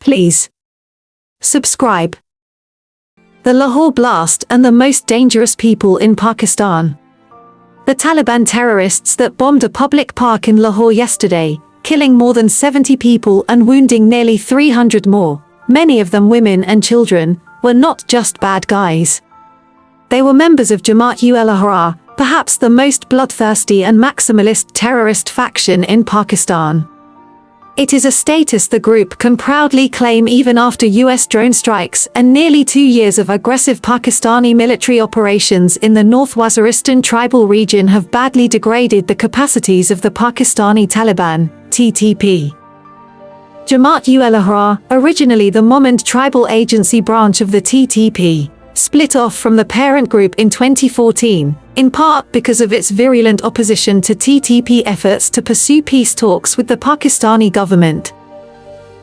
Please subscribe. The Lahore blast and the most dangerous people in Pakistan. The Taliban terrorists that bombed a public park in Lahore yesterday, killing more than 70 people and wounding nearly 300 more, many of them women and children, were not just bad guys. They were members of Jamaat-ul-Ahrar, perhaps the most bloodthirsty and maximalist terrorist faction in Pakistan. It is a status the group can proudly claim even after US drone strikes and nearly 2 years of aggressive Pakistani military operations in the North Waziristan tribal region have badly degraded the capacities of the Pakistani Taliban, TTP. Jamaat-ul-Ahrar, originally the Mohmand tribal agency branch of the TTP, split off from the parent group in 2014, in part because of its virulent opposition to TTP efforts to pursue peace talks with the Pakistani government.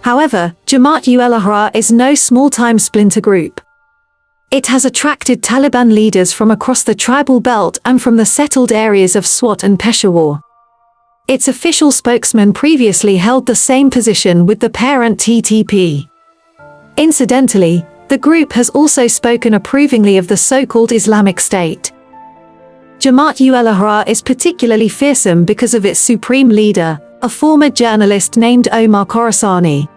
However, Jamaat-ul-Ahrar is no small-time splinter group. It has attracted Taliban leaders from across the tribal belt and from the settled areas of Swat and Peshawar. Its official spokesman previously held the same position with the parent TTP. Incidentally, the group has also spoken approvingly of the so-called Islamic State. Jamaat-ul-Ahrar is particularly fearsome because of its supreme leader, a former journalist named Omar Khorasani.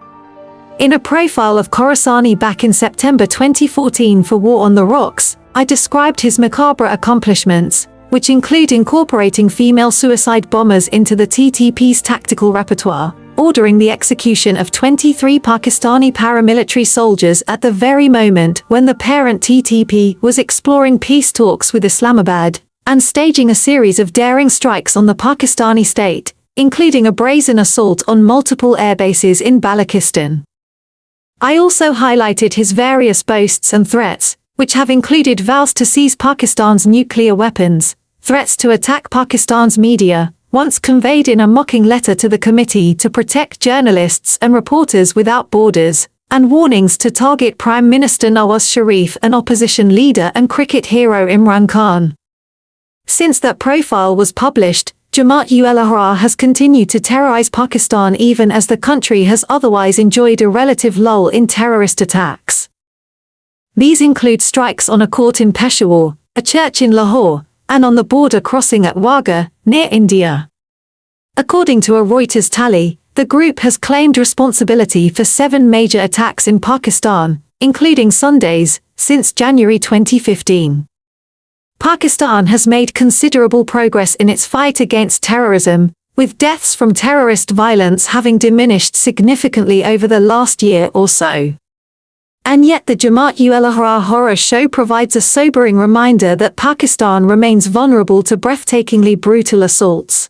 In a profile of Khorasani back in September 2014 for War on the Rocks, I described his macabre accomplishments, which include incorporating female suicide bombers into the TTP's tactical repertoire, ordering the execution of 23 Pakistani paramilitary soldiers at the very moment when the parent TTP was exploring peace talks with Islamabad, and staging a series of daring strikes on the Pakistani state, including a brazen assault on multiple airbases in Balochistan. I also highlighted his various boasts and threats, which have included vows to seize Pakistan's nuclear weapons, threats to attack Pakistan's media, once conveyed in a mocking letter to the Committee to Protect Journalists and Reporters Without Borders, and warnings to target Prime Minister Nawaz Sharif and opposition leader and cricket hero Imran Khan. Since that profile was published, Jamaat-ul-Ahrar has continued to terrorize Pakistan even as the country has otherwise enjoyed a relative lull in terrorist attacks. These include strikes on a court in Peshawar, a church in Lahore, and on the border crossing at Wagah, near India. According to a Reuters tally, the group has claimed responsibility for 7 major attacks in Pakistan, including Sundays, since January 2015. Pakistan has made considerable progress in its fight against terrorism, with deaths from terrorist violence having diminished significantly over the last year or so. And yet the Jamaat-ul-Ahrar horror show provides a sobering reminder that Pakistan remains vulnerable to breathtakingly brutal assaults.